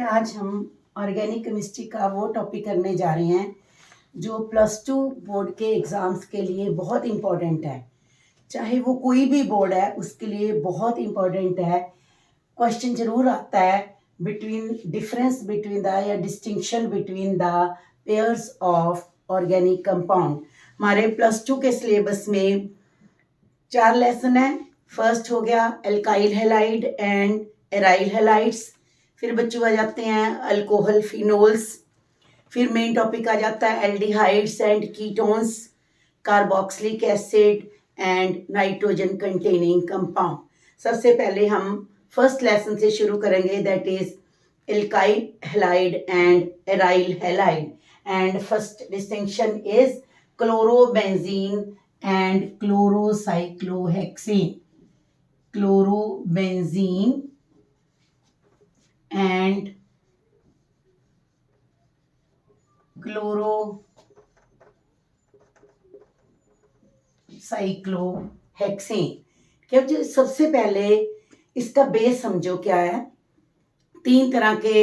आज हम organic chemistry का वो टॉपिक करने जा रहे हैं जो +2 बोर्ड के एग्ज़ाम्स के लिए बहुत इम्पोर्टेंट है। चाहे वो कोई भी बोर्ड है उसके लिए बहुत इम्पोर्टेंट है। क्वेश्चन ज़रूर आता है डिफरेंस बिटवीन द या distinction between the pairs of organic compound. हमारे +2 के सिलेबस में 4 लेसन है। फर्स्ट हो गया alkyl halide and aryl halides, फिर बच्चों आ जाते हैं अल्कोहल फिनोल्स, फिर मेन टॉपिक आ जाता है aldehydes and ketones, carboxylic acid and nitrogen containing compound. सबसे पहले हम फर्स्ट लेसन से शुरू करेंगे, that is alkyl halide and aryl halide. And first distinction is chlorobenzene and chlorocyclohexane. Chlorobenzene and chlorocyclohexane. क्या जो सबसे पहले इसका बेस समझो क्या है। 3 तरह के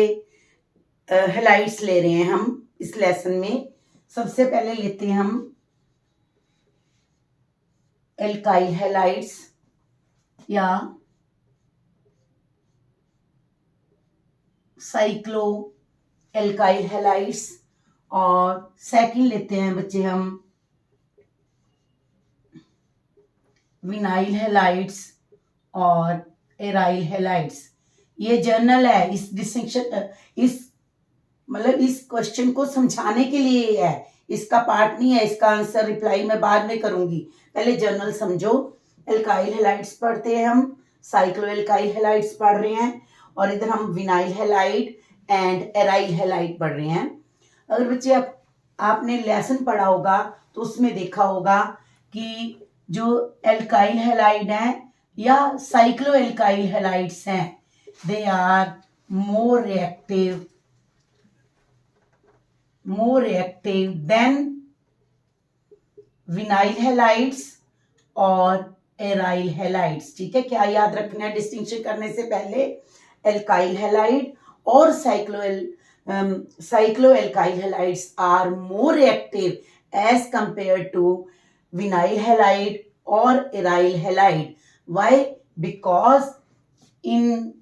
हैलाइड्स ले रहे हैं हम इस लेसन में। सबसे पहले लेते हैं हम एल्काइल हैलाइड्स या साइक्लो एल्काइल हैलाइड्स, और सेकंड लेते हैं बच्चे हम विनाइल हैलाइड्स और एराइल हैलाइड्स। ये जर्नल है, इस डिस्टिंक्शन इस क्वेश्चन को समझाने के लिए है, इसका पार्ट नहीं है। इसका आंसर रिप्लाई मैं बाद में करूंगी, पहले जर्नल समझो। एल्काइल हैलाइड्स पढ़ते हैं हम, साइक्लो एल्काइल हैलाइड्स पढ़ रहे हैं, और इधर हम vinyl halide and aryl halide पढ़ रहे हैं। अगर बच्चे आपने लेसन पढ़ा होगा तो उसमें देखा होगा कि जो एल्काइल हैलाइड हैं या साइक्लो एल्काइल हैलाइड्स हैं, they are more reactive than vinyl halides और एराइल हैलाइड्स। ठीक है, क्या याद रखना है डिस्टिंक्शन करने से पहले? एल्काइल हैलाइड और cyclo alkyl halides are more reactive as compare to vinyl halide और aryl halide. Why? Because in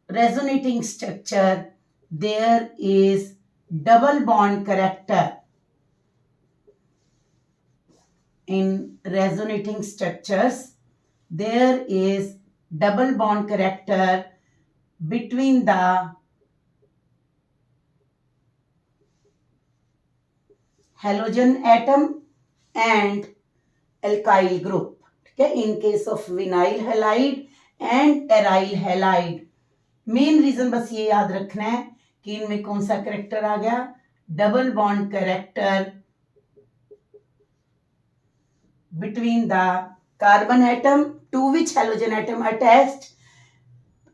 resonating structure there is double bond character. In resonating structures there is double bond character between the halogen atom and alkyl group. ठीक है, in case of vinyl halide and aryl halide, main reason बस ये याद रखना है कि इनमें कौन सा करेक्टर आ गया, double bond character between the carbon atom to which halogen atom attached,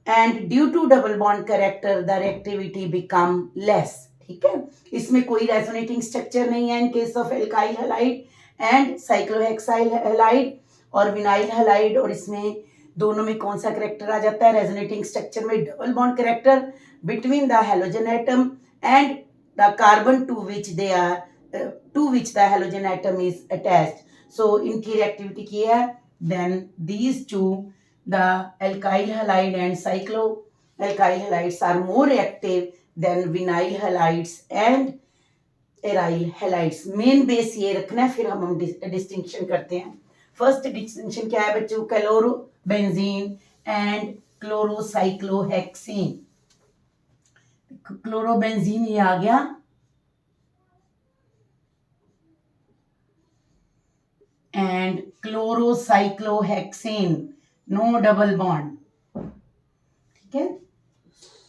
and due to double bond character the reactivity become less. ठीक है, इसमें कोई रेजोनेटिंग स्ट्रक्चर नहीं है in case of alkyl halide and cyclohexyl halide और vinyl halide. और इसमें दोनों में कौन सा करेक्टर आ जाता है? रेजोनेटिंग स्ट्रक्चर में double bond character between the halogen atom and the carbon to which the halogen atom is attached. So इनकी रिएक्टिविटी की है, then these to the alkyl halide and cyclo alkyl halides are more reactive than vinyl halides and aryl halides. Main base ये रखना है, फिर हम distinction करते हैं। फर्स्ट डिस्टिंक्शन क्या है बच्चों? Chlorobenzene and chlorocyclohexane. क्लोरोबेंजीन ये आ गया, एंड क्लोरोसाइक्लोहेक्सेन नो डबल बॉन्ड। ठीक है,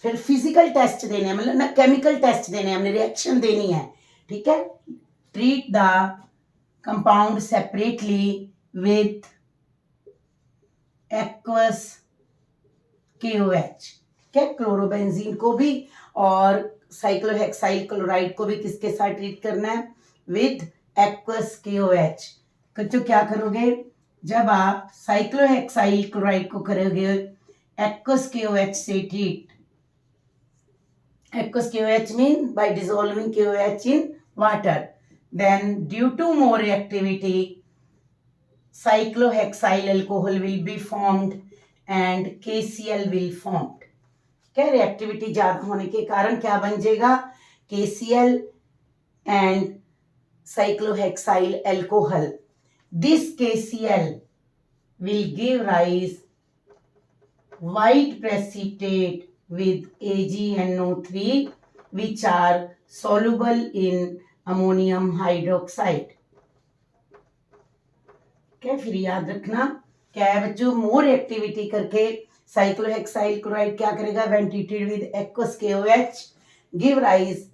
फिर फिजिकल टेस्ट देने हैं, मतलब ना केमिकल टेस्ट देने हैं, हमने रिएक्शन देनी है। ठीक है, treat the compound separately with aqueous KOH। ठीक है, क्लोरोबेंजीन को भी और साइक्लोहेक्साइल क्लोराइड को भी किसके साथ ट्रीट करना है? With aqueous KOH। तो क्या करोगे जब आप साइक्लोहेक्साइल क्लोराइड को करोगे aqueous KOH से treat, Aqueous KOH means by dissolving KOH in water. Then due to more reactivity, cyclohexyl alcohol will be formed and KCl will formed. क्या रिएक्टिविटी ज्यादा होने के कारण क्या बन जाएगा? KCl and cyclohexyl alcohol. This KCl will give rise white precipitate with AgNO3 which are soluble in ammonium hydroxide. क्या फिर याद रखना क्या है बच्चों? मोर एक्टिविटी करके साइक्लोहेक्साइल क्लोराइड क्या करेगा? When treated with aqueous KOH give rise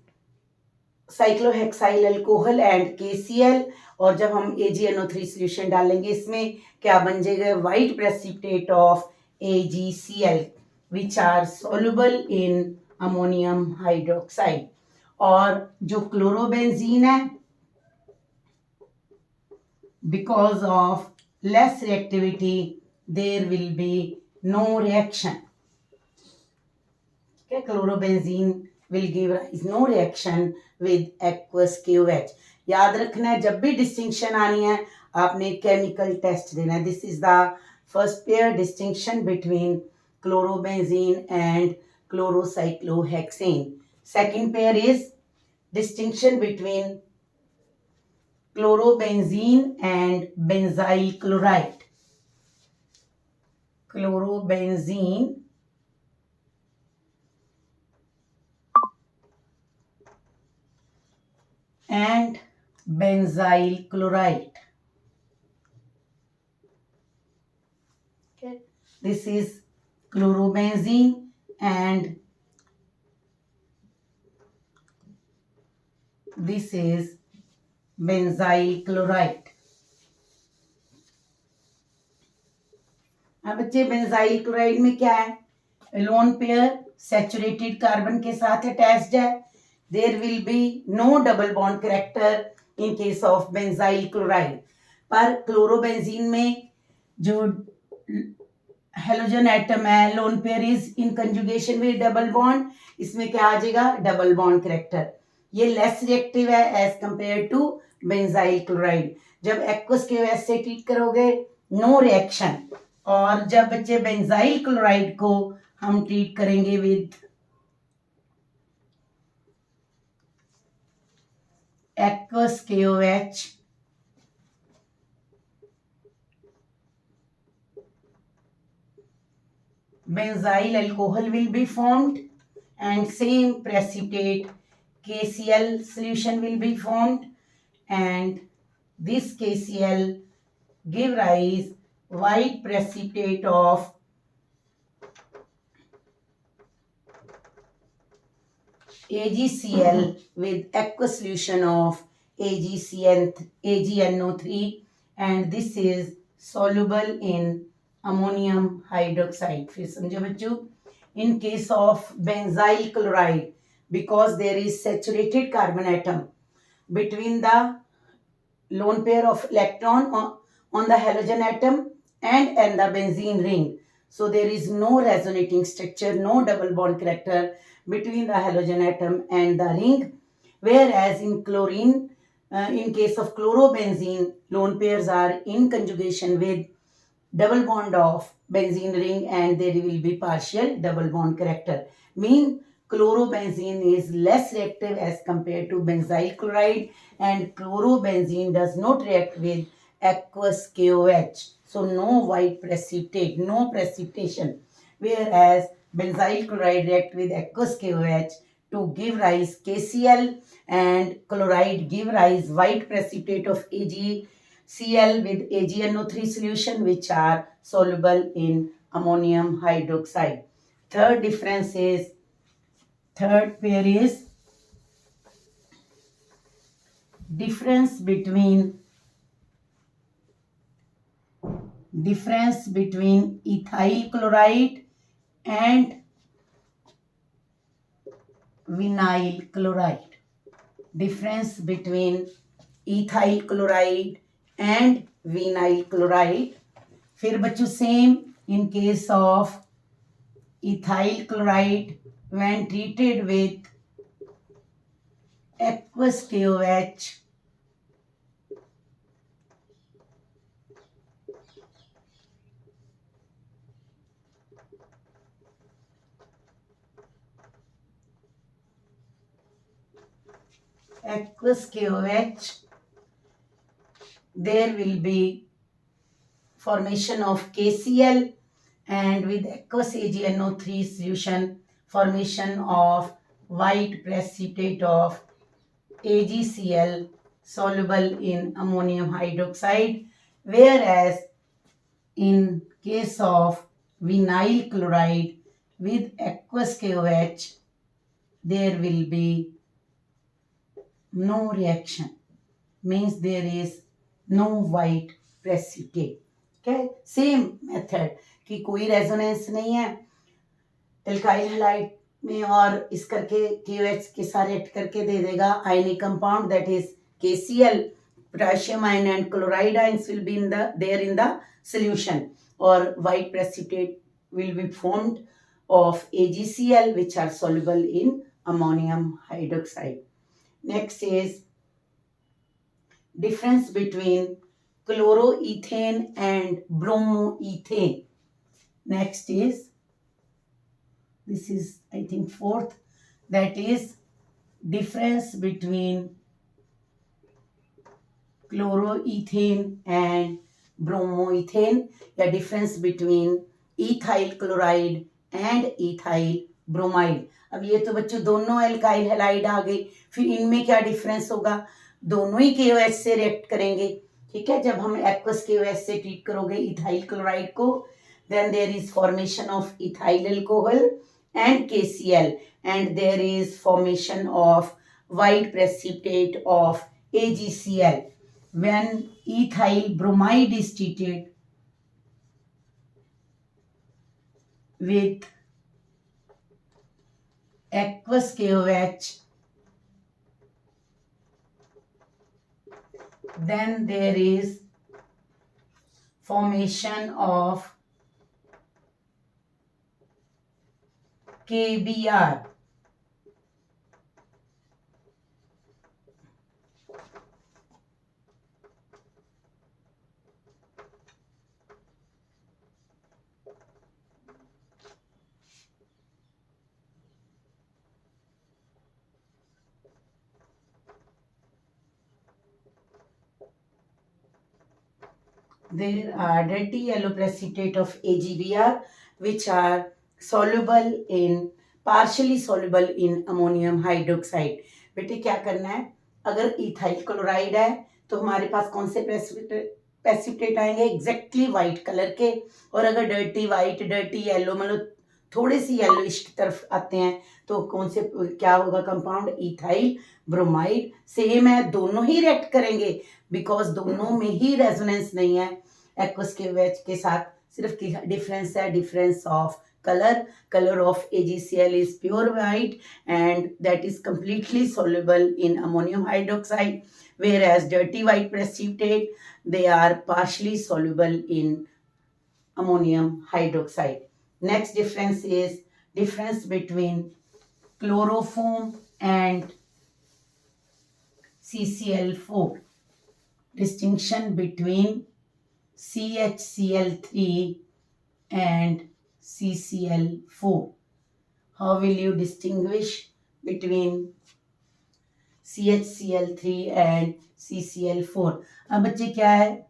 cyclohexyl alcohol and KCl, और जब हम AgNO3 सॉल्यूशन डालेंगे इसमें क्या बन जाएगा? White precipitate of AgCl which are soluble in ammonium hydroxide. और जो क्लोरोबेंजीन है, because of less reactivity there will be no reaction. Okay, chlorobenzene will give rise no reaction with aqueous KOH. याद रखना है जब भी डिस्टिंक्शन आनी है आपने केमिकल टेस्ट देना है. This is the first pair distinction between chlorobenzene and chlorocyclohexane. Second pair is distinction between chlorobenzene and benzyl chloride. Chlorobenzene and benzyl chloride. Okay, this is chlorobenzene and this is benzyl chloride. अब बच्चे benzyl chloride में क्या है? Lone pair saturated carbon के साथ attached है. There will be no double bond character in case of benzyl chloride. पर chlorobenzene में जो हेलोजन एटम है lone pair is in conjugation with double bond, इसमें क्या आ जाएगा? Double bond character. ये लेस रिएक्टिव है as compare to benzyl chloride. जब एक्वस KOH से ट्रीट करोगे नो रिएक्शन, और जब बच्चे बेंजाइल क्लोराइड को हम ट्रीट करेंगे with aqueous KOH benzyl alcohol will be formed and same precipitate KCl solution will be formed, and this KCl give rise white precipitate of AgCl with aqueous solution of AgNO3, and this is soluble in ammonium hydroxide. फिर समझो बच्चों, in case of benzyl chloride, because there is saturated carbon atom between the lone pair of electron on the halogen atom and the benzene ring, so there is no resonating structure, no double bond character between the halogen atom and the ring. Whereas in chlorine, in case of chlorobenzene, lone pairs are in conjugation with double bond of benzene ring and there will be partial double bond character. Mean chlorobenzene is less reactive as compared to benzyl chloride, and chlorobenzene does not react with aqueous KOH. So no white precipitate, no precipitation. Whereas benzyl chloride react with aqueous KOH to give rise KCl, and chloride give rise white precipitate of AgCl with AgNO3 solution which are soluble in ammonium hydroxide. Third pair is difference between ethyl chloride and vinyl chloride. Difference between ethyl chloride and vinyl chloride. फिर बच्चों same in case of ethyl chloride when treated with aqueous KOH, there will be formation of KCl, and with aqueous AgNO3 solution, formation of white precipitate of AgCl soluble in ammonium hydroxide, whereas in case of vinyl chloride with aqueous KOH, there will be no reaction, means there is no white precipitate. Okay, same method कि कोई resonance नहीं है alkyl halide में और इस करके KOH के साथ रिएक्ट करके दे देगा ionic compound that is KCl, potassium ion and chloride ions will be there in the solution, or white precipitate will be formed of AgCl which are soluble in ammonium hydroxide. Next is difference between chloroethane and bromoethane. Next is, this is I think fourth, that is difference between chloroethane and bromoethane, या difference between ethyl chloride and ethyl bromide. अब ये तो बच्चों दोनों alkyl halide आ गई, फिर इनमें क्या डिफरेंस होगा, दोनों ही KOH से रिएक्ट करेंगे. ठीक है, जब हम एक्वस KOH से ट्रीट करोगे इथाइल क्लोराइड को, then there is formation of ethyl alcohol and KCl, and there is formation of white precipitate of AgCl. When ethyl bromide is treated with aqueous KOH, then there is formation of KBr. There are dirty yellow precipitate of AgBr which are soluble in, partially soluble in ammonium hydroxide. बेटे क्या करना है, अगर ethyl chloride है तो हमारे पास कौन से प्रेसिपिटेट आएंगे, एग्जैक्टली वाइट कलर के, और अगर डर्टी वाइट डर्टी येलो मतलब थोड़े सी येलोइश की तरफ आते हैं तो कौन से क्या होगा कंपाउंड, इथाइल ब्रोमाइड. सेम है, दोनों ही रिएक्ट करेंगे बिकॉज दोनों में ही रेजोनेंस नहीं है एक्वस के साथ, सिर्फ डिफरेंस है, difference of color of AgCl is pure white and that is completely soluble in ammonium hydroxide, whereas dirty white precipitate, they are partially soluble in ammonium hydroxide. Next difference is difference between chloroform and CCl4. Distinction between CHCl3 and CCl4. How will you distinguish between CHCl3 and CCl4? अब बच्चे क्या है,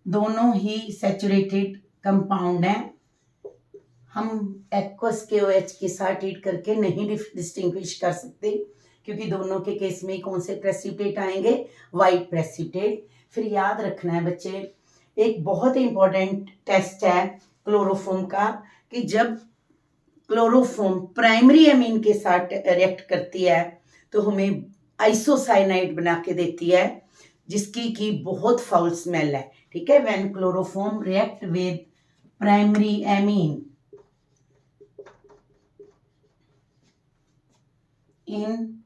दोनों ही saturated compound हैं, हम aqueous KOH के साथ treat करके नहीं डिस्टिंग्विश कर सकते क्योंकि दोनों के केस में कौन से प्रेसिपिटेट आएंगे, वाइट प्रेसिपिटेट. फिर याद रखना है बच्चे, एक बहुत ही इंपॉर्टेंट टेस्ट है क्लोरोफॉर्म का कि जब क्लोरोफॉर्म प्राइमरी एमीन के साथ रिएक्ट करती है तो हमें आइसोसाइनाइड बना के देती है जिसकी की बहुत फाउल स्मेल है. ठीक है, when chloroform react with primary amine in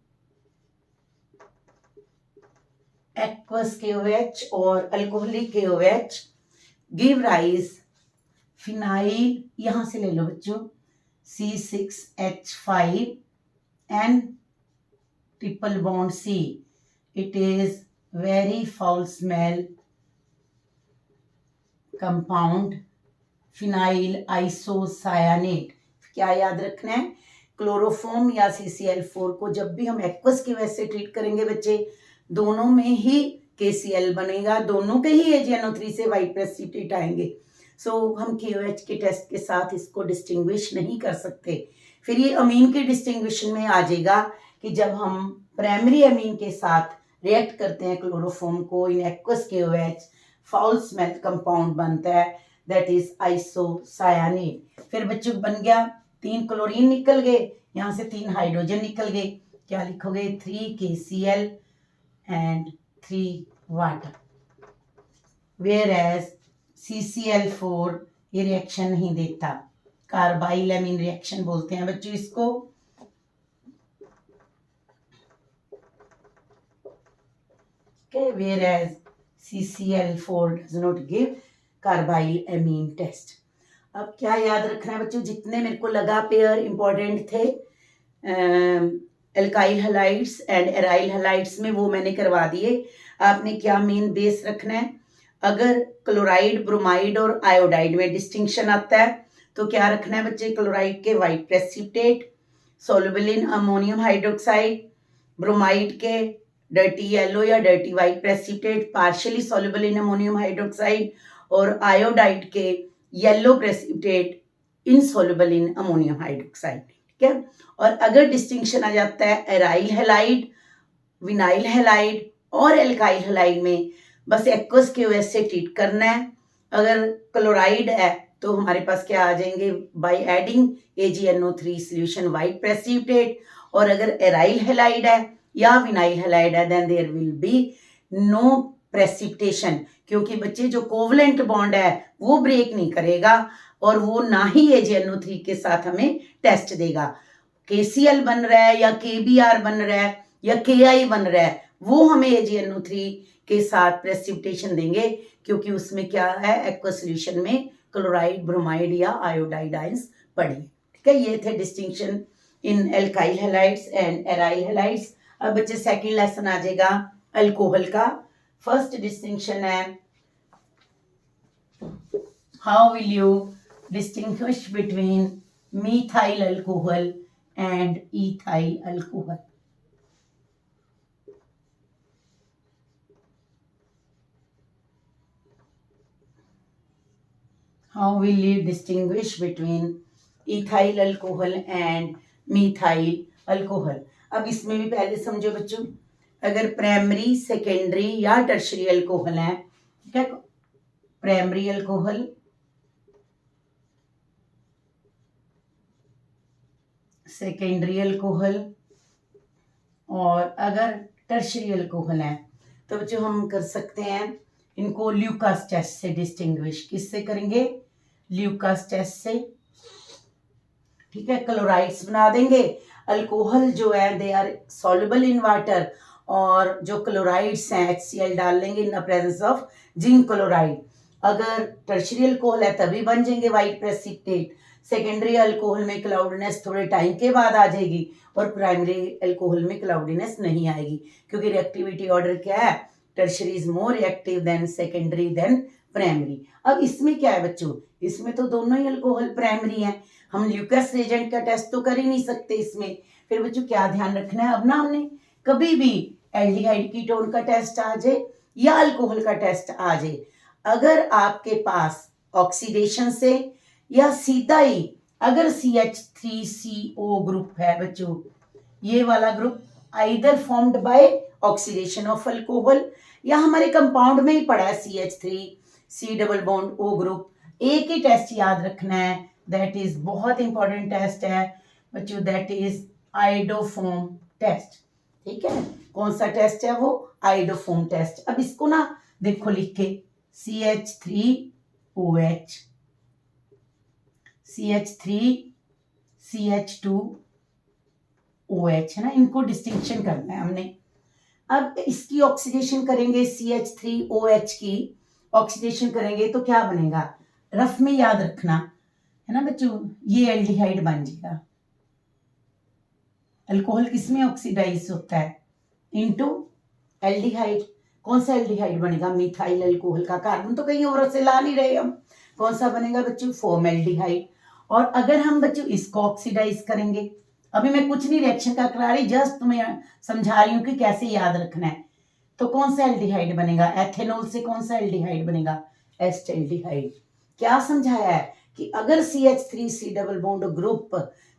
aqueous KOH or alcoholic KOH give rise phenyl, यहां से ले लो बच्चों, C6H5 and triple bond C, it is very foul smell compound phenyl isocyanate. क्या याद रखना है, क्लोरोफॉर्म या CCl4 को जब भी हम एक्वस की वजह से ट्रीट करेंगे बच्चे, दोनों में ही KCl बनेगा, दोनों के ही AgNO3 से वाइट प्रेसिपिटेट आएंगे। सो हम KOH के टेस्ट के साथ इसको डिस्टिंग्विश नहीं कर सकते। फिर ये अमीन के डिस्टिंग्विशन में आ जाएगा कि जब हम प्राइमरी अमीन के साथ रिएक्ट करते हैं क्लोरोफॉर्म को in aqueous KOH, foul smell compound बनता है, दैट इज आइसोसायानेट। फिर बच्चों बन गया 3 क्लोरीन निकल गए, यहाँ से 3 हाइड्रोजन निकल गए, क्या लिखोगे 3 KCl and 3 water. Whereas CCl4 ये रिएक्शन नहीं देता, कार्बाइल एमीन रिएक्शन बोलते हैं बच्चों इसको। Okay, whereas CCl4 does not give carbylamine test. अब क्या याद रखना है बच्चों, जितने मेरे को लगा पेयर इंपॉर्टेंट थे alkyl halides and aryl halides में, वो मैंने करवा दिए। आपने क्या मेन बेस रखना है, अगर क्लोराइड, ब्रोमाइड और आयोडाइड में डिस्टिंक्शन आता है तो क्या रखना है बच्चे, क्लोराइड के white precipitate soluble in ammonium hydroxide, bromide के डर्टी येलो या dirty white precipitate partially soluble in ammonium hydroxide, और आयोडाइड के yellow precipitate insoluble in ammonium hydroxide. ठीक है, और अगर डिस्टिंक्शन आ जाता है एराइल हैलाइड, विनाइल हैलाइड और एल्काइल हैलाइड में, बस एक्वस के वजह से ट्रीट करना है। अगर क्लोराइड है तो हमारे पास क्या आ जाएंगे, by adding AgNO3 solution white precipitate, और अगर एराइल हैलाइड है या विनाइल हैलाइड है then there will be no precipitation, क्योंकि बच्चे जो कोवलेंट बॉन्ड है वो ब्रेक नहीं करेगा और वो ना ही AgNO3 के साथ हमें टेस्ट देगा। KCl बन रहा है या KBr बन रहा है या Ki बन रहा है, वो हमें AgNO3 के साथ प्रेसिपिटेशन देंगे, क्योंकि उसमें क्या है, एक्वा सॉल्यूशन में क्लोराइड, ब्रोमाइड या आयोडाइड आयंस पड़े। ठीक है, ये थे distinction in alkyl halides and aryl halides. अब बच्चे सेकंड लेसन आ जाएगा अल्कोहल का। फर्स्ट डिस्टिंक्शन है, how will you distinguish between methyl alcohol and ethyl alcohol? How will you distinguish between ethyl alcohol and methyl alcohol? अब इसमें भी पहले समझो बच्चों, अगर प्राइमरी, सेकेंडरी या टर्शरी अल्कोहल है, ठीक है, प्राइमरी अल्कोहल, सेकेंडरी अल्कोहल और अगर टर्शरी अल्कोहल है तो बच्चों हम कर सकते हैं इनको ल्यूकास टेस्ट से डिस्टिंग्विश। किससे करेंगे, ल्यूकास टेस्ट से। ठीक है, क्लोराइड्स बना देंगे, अल्कोहल जो है they are soluble in water, और जो क्लोराइड्स हैं HCl डाल लेंगे in the presence of zinc chloride. अगर टर्शरी अल्कोहल है तभी बन जाएंगे वाइट प्रेसिपिटेट, सेकेंडरी अल्कोहल में क्लाउडीनेस थोड़े टाइम के बाद आ जाएगी, और प्राइमरी अल्कोहल में क्लाउडीनेस नहीं आएगी, क्योंकि रिएक्टिविटी ऑर्डर क्या है, tertiary is more reactive than secondary then primary. अब इसमें क्या है बच्चों, इसमें तो दोनों ही अल्कोहल प्राइमरी हैं, हम ल्यूकास रिएजेंट का टेस्ट तो कर ही नहीं सकते इसमें। फिर बच्चों क्या ध्यान रखना है, अब ना हमने कभी भी एल्डिहाइड कीटोन का टेस्ट आ जाए या अल्कोहल का टेस्ट आ जाए, अगर आपके पास ऑक्सीडेशन से या सीधा ही अगर CH3CO ग्रुप है बच्चों, ये वाला group either formed by oxidation of alcohol या हमारे कंपाउंड में ही पड़ा है CH3C double bond O group, एक ही टेस्ट याद रखना है, दैट इज बहुत इंपॉर्टेंट टेस्ट है बच्चों, दैट इज आइडोफोम टेस्ट। ठीक है, कौन सा टेस्ट है वो, आइडोफोम टेस्ट। अब इसको ना देखो लिख के, CH3OH, CH3CH2OH है ना, इनको डिस्टिंक्शन करना है हमने। अब इसकी ऑक्सीडेशन करेंगे, CH3OH की ऑक्सीडेशन करेंगे तो क्या बनेगा, रफ में याद रखना है ना बच्चों, ये एल्डिहाइड बन जाएगा। अल्कोहल किसमें ऑक्सीडाइज होता है, इंटू एल्डिहाइड। कौन सा एल्डिहाइड बनेगा? मिथाइल अल्कोहल का। कार्बन तो कहीं और से ला नहीं रहे हम। कौन सा बनेगा बच्चों? फॉर्मेल्डिहाइड। और अगर हम बच्चों इसको ऑक्सीडाइज करेंगे, अभी मैं कुछ नहीं रिएक्शन का करा रही, जस्ट तुम्हें समझा रही हूँ कि कैसे याद रखना है। तो कौन सा एल्डिहाइड बनेगा? एथेनॉल से कौन सा एल्डिहाइड बनेगा? एस्टेल्डिहाइड। क्या समझाया है कि अगर CH3C डबल बॉन्ड ग्रुप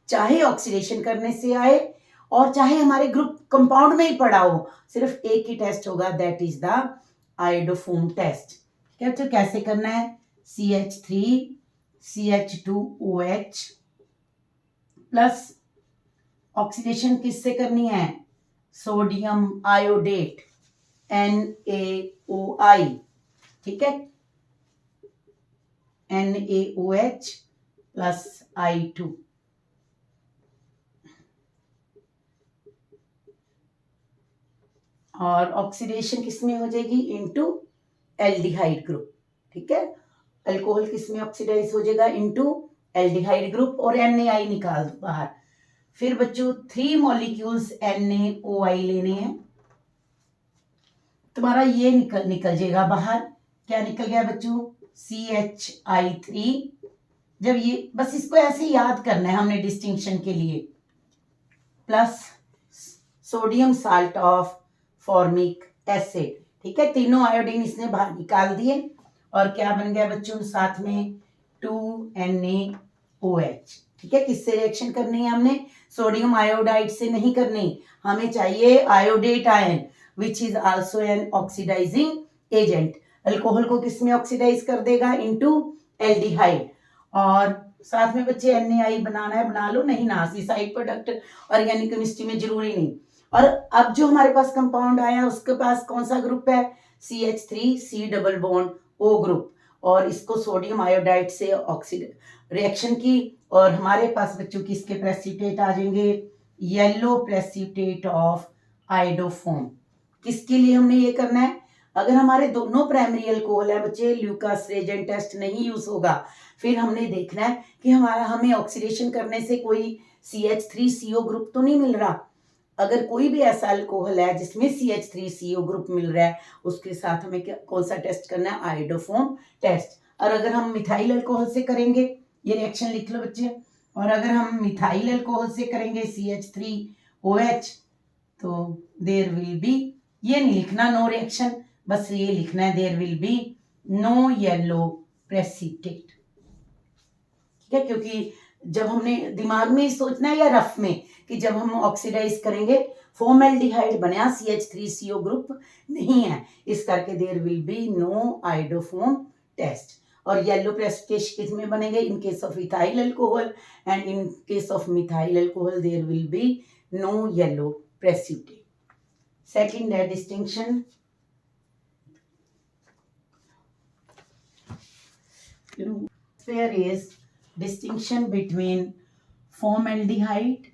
चाहे ऑक्सीडेशन करने से आए और चाहे हमारे ग्रुप कंपाउंड में ही पड़ा हो, सिर्फ एक ही टेस्ट होगा, दैट इज द आयोडोफोम टेस्ट। तो कैसे करना है? CH3CH2OH प्लस ऑक्सीडेशन किससे करनी है? सोडियम आयोडेट NaOI, ठीक है, NaOH प्लस I2। और ऑक्सीडेशन किसमें हो जाएगी? इनटू एल्डिहाइड ग्रुप, ठीक है। अल्कोहल किसमें ऑक्सीडाइज हो जाएगा? इनटू एल्डिहाइड ग्रुप, और NaI निकाल बाहर। फिर बच्चों 3 मॉलिक्यूल्स NaOI लेने हैं, तुम्हारा ये निकल जाएगा बाहर। क्या निकल गया बच्चों? CHI3। जब ये, बस इसको ऐसे याद करना है हमने डिस्टिंक्शन के लिए, plus sodium salt of formic acid, ठीक है। तीनों आयोडीन इसने बाहर निकाल दिए, और क्या बन गया बच्चों? साथ में 2NaOH, ठीक है। किससे रिएक्शन करनी है हमने? सोडियम आयोडाइड से नहीं करनी, हमें चाहिए iodate ion which is also an oxidising agent. Alcohol को किसमें ऑक्सीडाइज कर देगा? Into aldehyde. और साथ में बच्चे NaI बनाना है बना लो, नहीं ना, साइड प्रोडक्ट ऑर्गेनिक केमिस्ट्री में जरूरी नहीं। और अब जो हमारे पास कंपाउंड आया उसके पास कौन सा ग्रुप है? CH3C double bond O group, और इसको सोडियम आयोडाइड से ऑक्सीड रिएक्शन की, और हमारे पास बच्चों किसके प्रेसिपिटेट आ जाएंगे? Yellow precipitate of iodoform. किसके लिए हमने ये करना है? अगर हमारे दोनों प्राइमरी अल्कोहल है बच्चे, ल्यूकास रेजेंट टेस्ट नहीं यूज होगा। फिर हमने देखना है कि हमें ऑक्सीडेशन करने से कोई CH3CO ग्रुप तो नहीं मिल रहा। अगर कोई भी ऐसा अल्कोहल है जिसमें CH3CO ग्रुप मिल रहा है, उसके साथ हमें कौन सा टेस्ट करना है? आयोडोफोम टेस्ट। और अगर हम मिथाइल अल्कोहल से करेंगे, ये रिएक्शन लिख लो बच्चे, और अगर हम मिथाइल अल्कोहल से करेंगे CH3OH, तो देयर विल बी, ये नहीं लिखना नो रिएक्शन, बस ये लिखना है there will be no yellow precipitate, ठीक है। क्योंकि जब हमने दिमाग में ही सोचना है या रफ में, कि जब हम ऑक्सीडाइज करेंगे फॉर्मेल्डिहाइड बना, CH3CO ग्रुप नहीं है, इस करके there will be no iodoform test. और येलो प्रेसिपिटेशन किस में बनेंगे? In case of ethyl alcohol, and in case of methyl alcohol there will be no yellow precipitate. Second है distinction, there is distinction between formaldehyde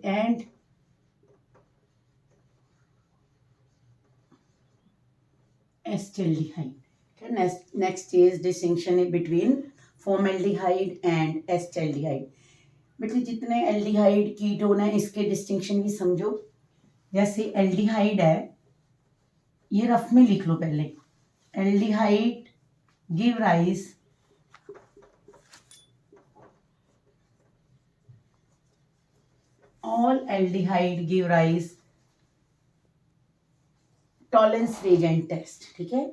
and acetaldehyde. Okay, next is distinction between formaldehyde and acetaldehyde. बेटे जितने aldehyde ketone है इसके distinction भी समझो। जैसे aldehyde है, ये रफ में लिख लो पहले। Aldehyde give rise all aldehyde give rise Tollens reagent test, ठीक है।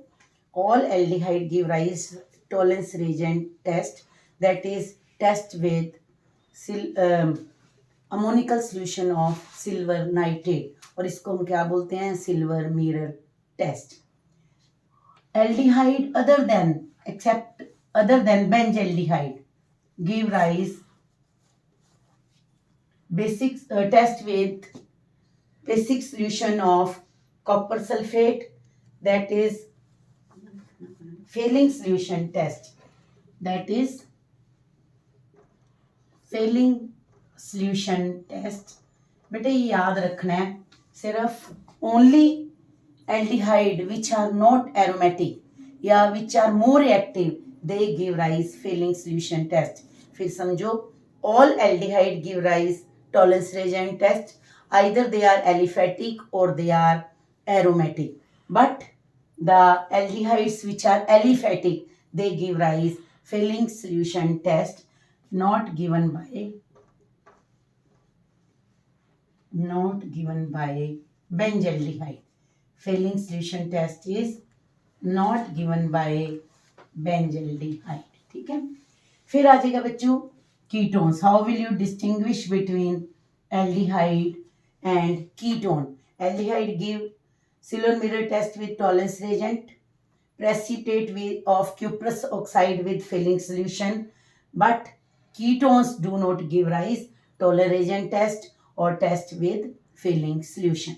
all aldehyde give rise Tollens reagent test, that is test with ammoniacal solution of silver nitrate, और इसको हम क्या बोलते हैं? Silver mirror test. Aldehyde other than benzaldehyde give rise basic test with basic solution of copper sulfate, that is failing solution test, that is failing solution test। बेटे ये याद रखना है, सिर्फ only aldehyde which are not aromatic या which are more reactive they give rise Fehling solution test. फिर समझो all aldehyde give rise tolerance reagent test. Either they are aliphatic or they are aromatic. But the aldehydes which are aliphatic, they give rise filling solution test, not given by benzaldehyde. Filling solution test is not given by benzaldehyde. ठीक है, फिर आ जाएगा बच्चों ketones. How will you distinguish between aldehyde and ketone? Aldehyde give silver mirror test with tolerance reagent, precipitate of cuprous oxide with filling solution, but ketones do not give rise tolerance test or test with filling solution.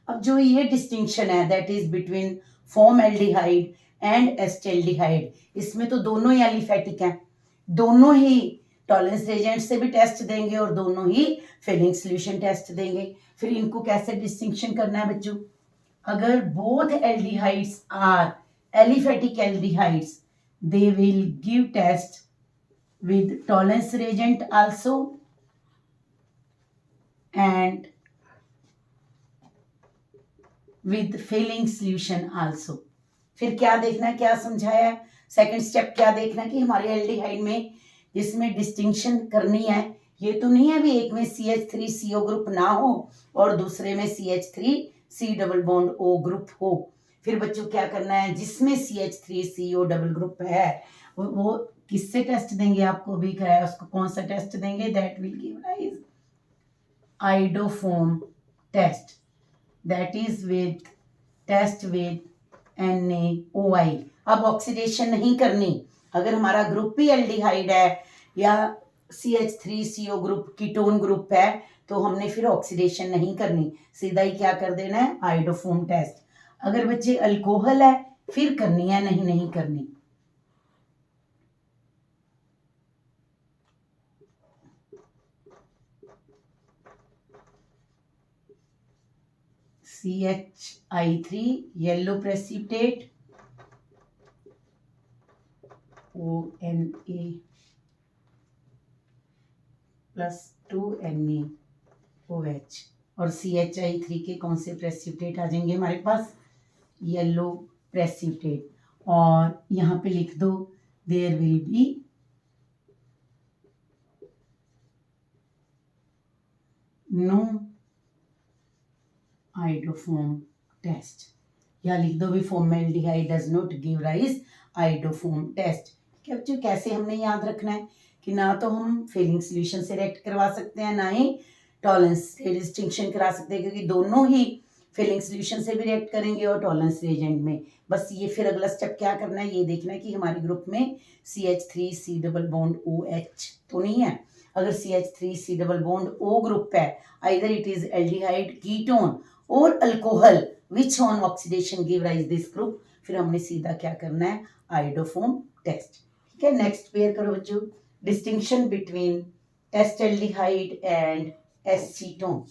अब जो ये distinction है that is between formaldehyde and acetaldehyde, इसमें तो दोनों ही aliphatic हैं, दोनों ही tolerance Regent से भी टेस्ट देंगे और दोनों ही फिलिंग सोल्यूशन टेस्ट देंगे. फिर इनको कैसे डिस्टिंक्शन करना है बच्चों? अगर both aldehydes are aliphatic aldehydes, they will give test with tolerance reagent also and with filling solution also. फिर क्या देखना है, क्या समझाया है? सेकंड स्टेप क्या देखना है कि हमारे एल्डिहाइड में जिसमें डिस्टिंक्शन करनी है, ये तो नहीं है भी एक में CH3CO ग्रुप ना हो और दूसरे में CH3C double bond O group हो. फिर बच्चों क्या करना है, जिसमें CH3CO डबल ग्रुप है वो किससे टेस्ट देंगे? आपको भी कहा है उसको कौन सा टेस्ट देंगे? That will give rise iodoform test, that is with test with NaOI. अब ऑक्सीडेशन नहीं करनी. अगर हमारा ग्रुप ही एल्डिहाइड है या CH3CO ग्रुप कीटोन ग्रुप है तो हमने फिर ऑक्सीडेशन नहीं करनी, सीधा ही क्या कर देना है, आइडोफोम टेस्ट. अगर बच्चे अल्कोहल है फिर करनी है, नहीं करनी. CHI3 yellow precipitate, ONA plus 2NaOH. और CHI3 के कौन से प्रेसिपिटेट आ जाएंगे हमारे पास? Yellow precipitate. और यहाँ पे लिख दो there will be no iodoform test, या लिख दो भी formaldehyde does not give rise iodoform test. क्या बच्चों कैसे हमने याद रखना है कि ना तो हम फिलिंग सोल्यूशन से रिएक्ट करवा सकते हैं ना ही टॉलरेंस से डिस्टिंक्शन करा सकते हैं, क्योंकि दोनों ही फिलिंग सोल्यूशन से भी रिएक्ट करेंगे और टॉलरेंस रिएजेंट में. बस ये फिर अगला स्टेप क्या करना है, ये देखना है कि हमारे ग्रुप में CH3C डबल बॉन्ड OH तो नहीं है. अगर CH3C double bond O group है, either it is aldehyde ketone और alcohol which on oxidation give rise this group. फिर हमने सीधा क्या करना है, आइडोफोम टेस्ट. ठीक है, नेक्स्ट पेयर करो बच्चों, distinction between acetaldehyde and acetone.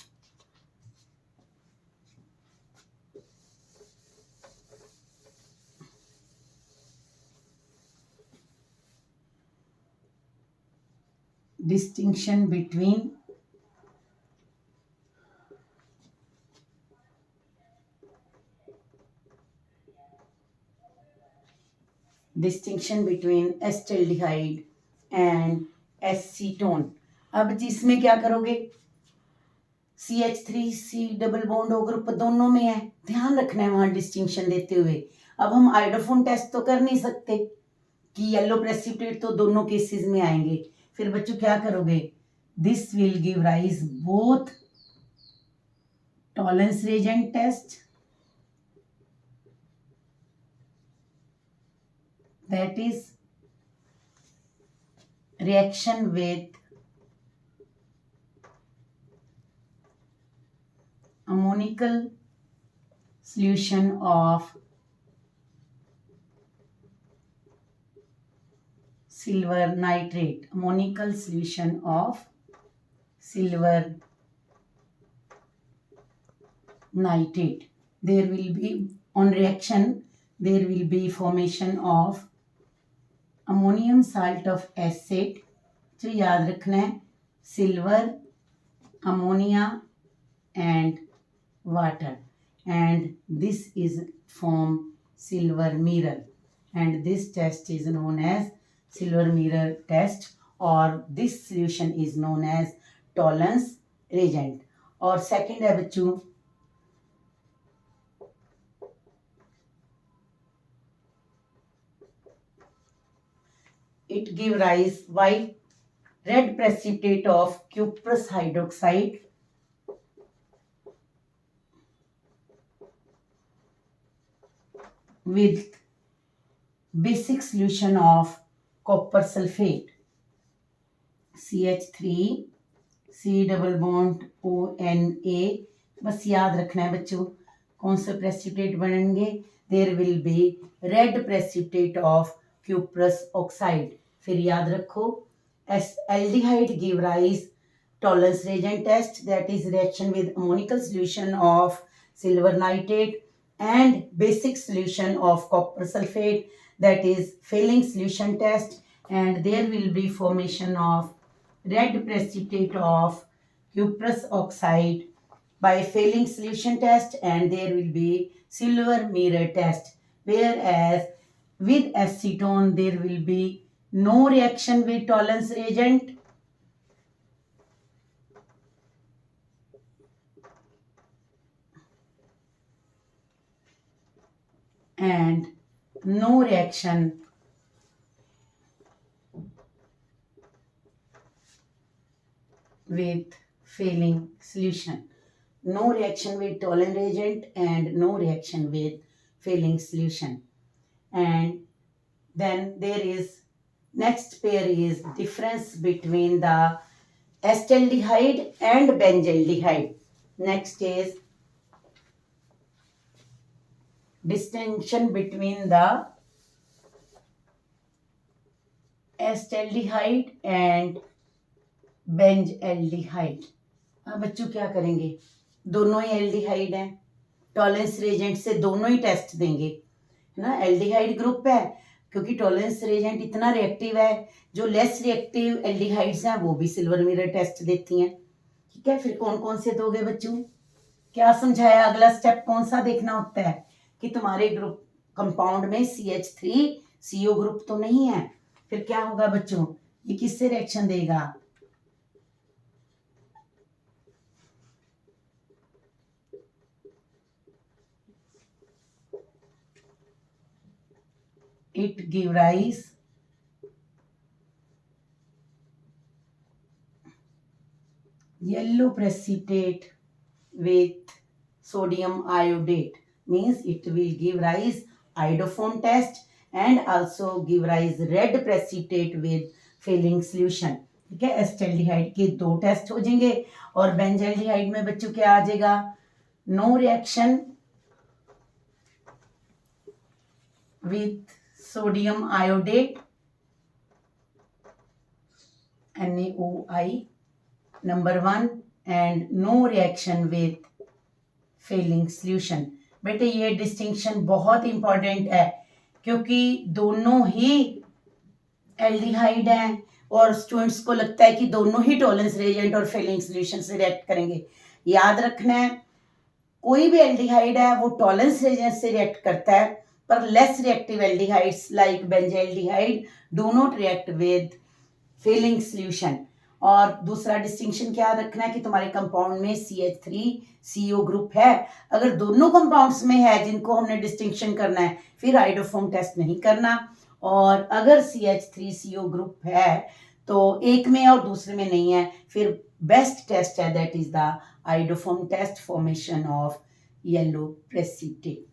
distinction between acetaldehyde and acetone. अब जिसमें क्या करोगे, CH3C double bond O group दोनों में है, ध्यान रखना है वहां डिस्टिंक्शन देते हुए. अब हम आइडोफोम टेस्ट तो कर नहीं सकते कि येलो प्रेसिपिटेट तो दोनों केसेस में आएंगे. फिर बच्चों क्या करोगे, this will give rise both tolerance reagent test, that is reaction with ammonical solution of silver nitrate, ammonical solution of silver nitrate. There will be on reaction there will be formation of ammonium salt of acid. जो याद रखना है silver, ammonia and water, and this is from silver mirror, and this test is known as silver mirror test, or this solution is known as tolerance reagent. और second है बच्चों it give rise white red precipitate of cuprous hydroxide with basic solution of copper sulfate CH3 C double bond ONA। बस याद रखना है बच्चों कौन से प्रेसिपिटेट बनेंगे, there will be red precipitate of cuprous oxide. फिर याद रखो aldehyde give rise tolerance reagent test, that is reaction with ammonical solution of silver nitrate and basic solution of copper sulfate, that is Fehling solution test, and there will be formation of red precipitate of cuprous oxide by Fehling solution test, and there will be silver mirror test, whereas with acetone there will be no reaction with tolerance reagent and no reaction with Fehling solution. No reaction with tolerant reagent and no reaction with Fehling solution. And then there is next pair is difference between the acetaldehyde and benzaldehyde. Next is distinction between the acetaldehyde and benzaldehyde. अब बच्चों क्या करेंगे, दोनों ही aldehyde हैं, tolerance reagent से दोनों ही test देंगे, है ना। एल्डिहाइड ग्रुप है क्योंकि टॉलरेंस रिएजेंट इतना रिएक्टिव है, जो लेस रिएक्टिव एल्डिहाइड्स हैं वो भी सिल्वर मिरर टेस्ट देती हैं। ठीक है, फिर कौन कौन से दोगे बच्चों, क्या समझाया, अगला स्टेप कौन सा देखना होता है कि तुम्हारे ग्रुप कंपाउंड में CH3CO ग्रुप तो नहीं है। फिर क्या होगा बच्चों, ये किससे रिएक्शन देगा, it give rise yellow precipitate with sodium iodate, means it will give rise iodoform test and also give rise red precipitate with Fehling solution। ठीक है, एसिटाल्डिहाइड के दो टेस्ट हो जाएंगे और बेंजाल्डिहाइड में बच्चों क्या आ जाएगा, no reaction with sodium iodate NaOI number 1 and no reaction with Fehling solution। बेटे ये डिस्टिंक्शन बहुत इंपॉर्टेंट है क्योंकि दोनों ही एल्डिहाइड हैं और स्टूडेंट्स को लगता है कि दोनों ही टॉलरेंस रिएजेंट और Fehling सॉल्यूशन से रिएक्ट करेंगे। याद रखना है कोई भी एल्डिहाइड है वो टॉलरेंस रिएजेंट से रिएक्ट करता है, पर less reactive aldehydes like benzaldehyde do not react with Fehling solution. और दूसरा डिस्टिंक्शन क्या रखना है कि तुम्हारे कंपाउंड में CH3CO ग्रुप है, अगर दोनों कंपाउंड्स में है जिनको हमने डिस्टिंक्शन करना है फिर आइडोफॉर्म टेस्ट नहीं करना, और अगर CH3CO ग्रुप है तो एक में और दूसरे में नहीं है फिर बेस्ट टेस्ट है that is the iodoform test, formation of yellow precipitate.